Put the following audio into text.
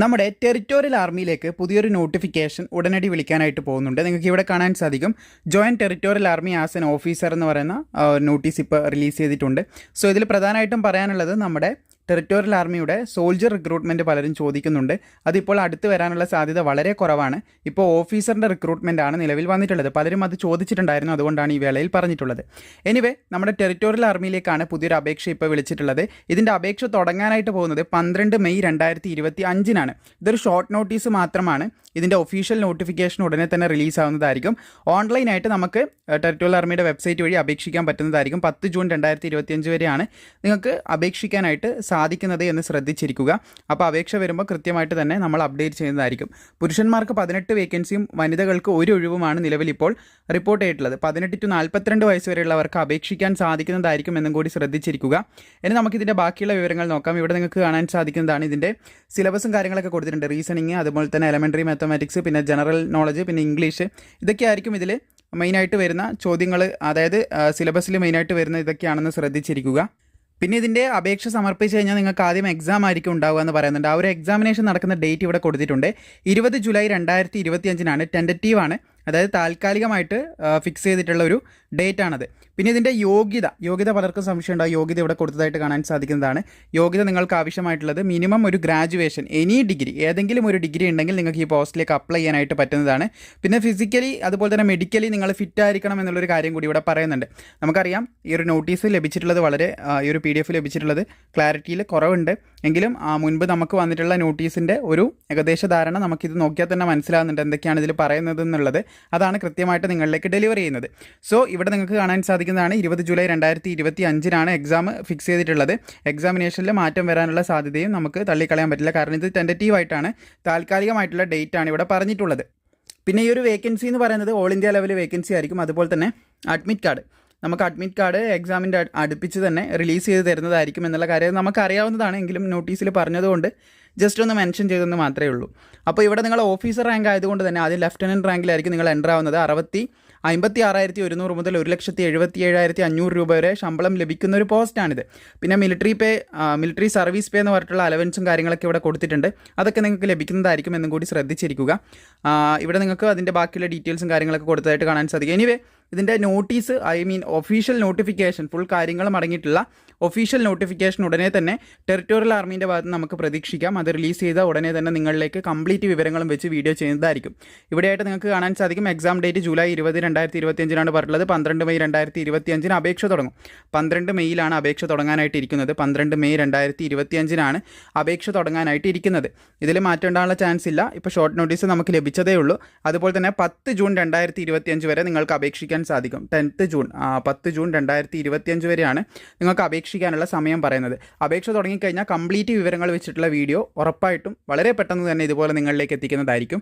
നമ്മുടെ ടെറിറ്റോറിയൽ ആർമിയിലേക്ക് പുതിയൊരു നോട്ടിഫിക്കേഷൻ ഉടനടി വിളിക്കാനായിട്ട് പോകുന്നുണ്ട്. നിങ്ങൾക്ക് ഇവിടെ കാണാൻ സാധിക്കും, join territorial army as an officer എന്ന് പറയുന്ന നോട്ടീസ് ഇപ്പോൾ റിലീസ് ചെയ്തിട്ടുണ്ട്. സോ ഇതിൽ പ്രധാനമായിട്ടും പറയാനുള്ളത് നമ്മുടെ ടെറിറ്റോറിയൽ ആർമിയുടെ സോൾജർ റിക്രൂട്ട്മെൻറ്റ് പലരും ചോദിക്കുന്നുണ്ട്. അതിപ്പോൾ അടുത്ത് വരാനുള്ള സാധ്യത വളരെ കുറവാണ്. ഇപ്പോൾ ഓഫീസറിൻ്റെ റിക്രൂട്ട്മെൻ്റ് ആണ് നിലവിൽ വന്നിട്ടുള്ളത്. പലരും അത് ചോദിച്ചിട്ടുണ്ടായിരുന്നു, അതുകൊണ്ടാണ് ഈ വേളയിൽ പറഞ്ഞിട്ടുള്ളത്. എനിവേ, നമ്മുടെ ടെറിറ്റോറിയൽ ആർമിയിലേക്കാണ് പുതിയൊരു അപേക്ഷ ഇപ്പോൾ വിളിച്ചിട്ടുള്ളത്. ഇതിൻ്റെ അപേക്ഷ തുടങ്ങാനായിട്ട് പോകുന്നത് 12 മെയ് 2025 ഇതൊരു ഷോർട്ട് നോട്ടീസ് മാത്രമാണ്. ഇതിൻ്റെ ഒഫീഷ്യൽ നോട്ടിഫിക്കേഷൻ ഉടനെ തന്നെ റിലീസ് ആവുന്നതായിരിക്കും. ഓൺലൈനായിട്ട് നമുക്ക് ടെറിറ്റോറിയൽ ആർമിയുടെ വെബ്സൈറ്റ് വഴി അപേക്ഷിക്കാൻ പറ്റുന്നതായിരിക്കും. 10 ജൂൺ 2025 വരെയാണ് നിങ്ങൾക്ക് അപേക്ഷിക്കാനായിട്ട് സാധിക്കുന്നത് എന്ന് ശ്രദ്ധിച്ചിരിക്കുക. അപ്പോൾ അപേക്ഷ വരുമ്പോൾ കൃത്യമായിട്ട് തന്നെ നമ്മൾ അപ്ഡേറ്റ് ചെയ്യുന്നതായിരിക്കും. പുരുഷന്മാർക്ക് 18 വേക്കൻസിയും വനിതകൾക്ക് ഒരു ഒഴിവുമാണ് നിലവിൽ ഇപ്പോൾ റിപ്പോർട്ട് ചെയ്തിട്ടുള്ളത്. 18 to 42 വയസ്സ് വരെയുള്ളവർക്ക് അപേക്ഷിക്കാൻ സാധിക്കുന്നതായിരിക്കും എന്നും കൂടി ശ്രദ്ധിച്ചിരിക്കുക. ഇനി നമുക്കിതിൻ്റെ ബാക്കിയുള്ള വിവരങ്ങൾ നോക്കാം. ഇവിടെ നിങ്ങൾക്ക് കാണാൻ സാധിക്കുന്നതാണ് ഇതിൻ്റെ സിലബസും കാര്യങ്ങളൊക്കെ കൊടുത്തിട്ടുണ്ട്. റീസണിങ്, അതുപോലെ തന്നെ എലമെൻ്ററി മാത്തമാറ്റിക്സ്, പിന്നെ ജനറൽ നോളജ്, പിന്നെ ഇംഗ്ലീഷ്, ഇതൊക്കെയായിരിക്കും ഇതിൽ മെയിനായിട്ട് വരുന്ന ചോദ്യങ്ങൾ. അതായത് സിലബസിൽ മെയിനായിട്ട് വരുന്ന ഇതൊക്കെയാണെന്ന് ശ്രദ്ധിച്ചിരിക്കുക. പിന്നെ ഇതിൻ്റെ അപേക്ഷ സമർപ്പിച്ച് കഴിഞ്ഞാൽ നിങ്ങൾക്ക് ആദ്യം എക്സാം ആയിരിക്കും ഉണ്ടാവുക എന്ന് പറയുന്നുണ്ട്. ആ ഒരു എക്സാമിനേഷൻ നടക്കുന്ന ഡേറ്റ് ഇവിടെ കൊടുത്തിട്ടുണ്ട്. 20 ജൂലൈ 2025 ടെൻറ്ററ്റീവാണ്, അതായത് താൽക്കാലികമായിട്ട് ഫിക്സ് ചെയ്തിട്ടുള്ള ഒരു ഡേറ്റ് ആണത്. പിന്നെ ഇതിൻ്റെ യോഗ്യത പലർക്കും സംശയം ഉണ്ടാവും. യോഗ്യത ഇവിടെ കൊടുത്തതായിട്ട് കാണാൻ സാധിക്കുന്നതാണ്. യോഗ്യത നിങ്ങൾക്ക് ആവശ്യമായിട്ടുള്ളത് മിനിമം ഒരു ഗ്രാജുവേഷൻ, എനി ഡിഗ്രി, ഏതെങ്കിലും ഒരു ഡിഗ്രി ഉണ്ടെങ്കിൽ നിങ്ങൾക്ക് ഈ പോസ്റ്റിലേക്ക് അപ്ലൈ ചെയ്യാനായിട്ട് പറ്റുന്നതാണ്. പിന്നെ ഫിസിക്കലി അതുപോലെ തന്നെ മെഡിക്കലി നിങ്ങൾ ഫിറ്റ് ആയിരിക്കണം എന്നുള്ളൊരു കാര്യം കൂടി ഇവിടെ പറയുന്നുണ്ട്. നമുക്കറിയാം, ഈ ഒരു നോട്ടീസ് ലഭിച്ചിട്ടുള്ളത് വളരെ ഈ ഒരു PDF ലഭിച്ചിട്ടുള്ളത് ക്ലാരിറ്റിയിൽ കുറവുണ്ട്. എങ്കിലും മുൻപ് നമുക്ക് വന്നിട്ടുള്ള നോട്ടീസിൻ്റെ ഒരു ഏകദേശ ധാരണ നമുക്കിത് നോക്കിയാൽ തന്നെ മനസ്സിലാകുന്നുണ്ട് എന്തൊക്കെയാണ് ഇതിൽ പറയുന്നത് എന്നുള്ളത്. അതാണ് കൃത്യമായിട്ട് നിങ്ങളിലേക്ക് ഡെലിവർ ചെയ്യുന്നത്. സോ ഇവിടെ നിങ്ങൾക്ക് കാണാൻ സാധിക്കുന്നതാണ് 20 ജൂലൈ 2025 എക്സാം ഫിക്സ് ചെയ്തിട്ടുള്ളത്. എക്സാമിനേഷനിൽ മാറ്റം വരാനുള്ള സാധ്യതയും നമുക്ക് തള്ളിക്കളയാൻ പറ്റില്ല. കാരണം ഇത് ടെൻറ്ററ്റീവായിട്ടാണ്, താൽക്കാലികമായിട്ടുള്ള ഡേറ്റ് ആണ് ഇവിടെ പറഞ്ഞിട്ടുള്ളത്. പിന്നെ ഈ ഒരു വേക്കൻസി എന്ന് പറയുന്നത് ഓൾ ഇന്ത്യ ലെവൽ വേക്കൻസി ആയിരിക്കും. അതുപോലെ തന്നെ നമുക്ക് അഡ്മിറ്റ് കാർഡ് എക്സാമിൻ്റെ അടുപ്പിച്ച് തന്നെ റിലീസ് ചെയ്ത് തരുന്നതായിരിക്കും എന്നുള്ള കാര്യം നമുക്കറിയാവുന്നതാണ്. എങ്കിലും നോട്ടീസിൽ പറഞ്ഞതുകൊണ്ട് ജസ്റ്റ് ഒന്ന് മെൻഷൻ ചെയ്തെന്ന് മാത്രമേ ഉള്ളൂ. അപ്പോൾ ഇവിടെ നിങ്ങൾ ഓഫീസർ റാങ്ക് ആയതുകൊണ്ട് തന്നെ ആദ്യം ലെഫ്റ്റനൻറ്റ് റാങ്കിലായിരിക്കും നിങ്ങൾ എൻ്റർ ആവുന്നത്. 56,100 മുതൽ 1,77,500 രൂപ വരെ ശമ്പളം ലഭിക്കുന്ന ഒരു പോസ്റ്റാണിത്. പിന്നെ മിലിറ്ററി സർവീസ് പേ എന്ന് പറഞ്ഞിട്ടുള്ള അലവൻസും കാര്യങ്ങളൊക്കെ ഇവിടെ കൊടുത്തിട്ടുണ്ട്. അതൊക്കെ നിങ്ങൾക്ക് ലഭിക്കുന്നതായിരിക്കും എന്നും കൂടി ശ്രദ്ധിച്ചിരിക്കുക. ഇവിടെ നിങ്ങൾക്ക് അതിൻ്റെ ബാക്കിയുള്ള ഡീറ്റെയിൽസും കാര്യങ്ങളൊക്കെ കൊടുത്തതായിട്ട് കാണാൻ സാധിക്കും. എനിവേ, ഇതിൻ്റെ നോട്ടീസ്, ഒഫീഷ്യൽ നോട്ടിഫിക്കേഷൻ, ഫുൾ കാര്യങ്ങളും അടങ്ങിയിട്ടുള്ള ഒഫീഷ്യൽ നോട്ടിഫിക്കേഷൻ ഉടനെ തന്നെ ടെറിറ്റോറിയൽ ആർമീൻ്റെ ഭാഗത്ത് നമുക്ക് പ്രതീക്ഷിക്കാം. അത് റിലീസ് ചെയ്ത ഉടനെ തന്നെ നിങ്ങളിലേക്ക് കംപ്ലീറ്റ് വിവരങ്ങളും വെച്ച് വീഡിയോ ചെയ്യുന്നതായിരിക്കും. ഇവിടെയായിട്ട് നിങ്ങൾക്ക് കാണാൻ സാധിക്കും എക്സാം ഡേറ്റ് ജൂലൈ 20, 2025 പറഞ്ഞിട്ടുള്ളത്. 12 മെയ് 2025 അപേക്ഷ തുടങ്ങും. 12 മെയ്യിലാണ് അപേക്ഷ തുടങ്ങാനായിട്ട് ഇരിക്കുന്നത്. 12 മെയ് 2025 അപേക്ഷ തുടങ്ങാനായിട്ട് ഇരിക്കുന്നത്. ഇതിൽ മാറ്റം ഉണ്ടാകാനുള്ള ചാൻസ് ഇല്ല. ഇപ്പോൾ ഷോർട്ട് നോട്ടീസ് നമുക്ക് ലഭിച്ചതേ ഉള്ളൂ. അതുപോലെ തന്നെ 10 ജൂൺ 2025 വരെ നിങ്ങൾക്ക് അപേക്ഷിക്കാൻ സാധിക്കും. 10 ജൂൺ 2025 വരെയാണ് നിങ്ങൾക്ക് അപേക്ഷിക്കാനുള്ള സമയം പറയുന്നത്. അപേക്ഷ തുടങ്ങിക്കഴിഞ്ഞാൽ കംപ്ലീറ്റ് വിവരങ്ങൾ വെച്ചിട്ടുള്ള വീഡിയോ ഉറപ്പായിട്ടും വളരെ പെട്ടെന്ന് തന്നെ ഇതുപോലെ നിങ്ങളിലേക്ക് എത്തിക്കുന്നതായിരിക്കും.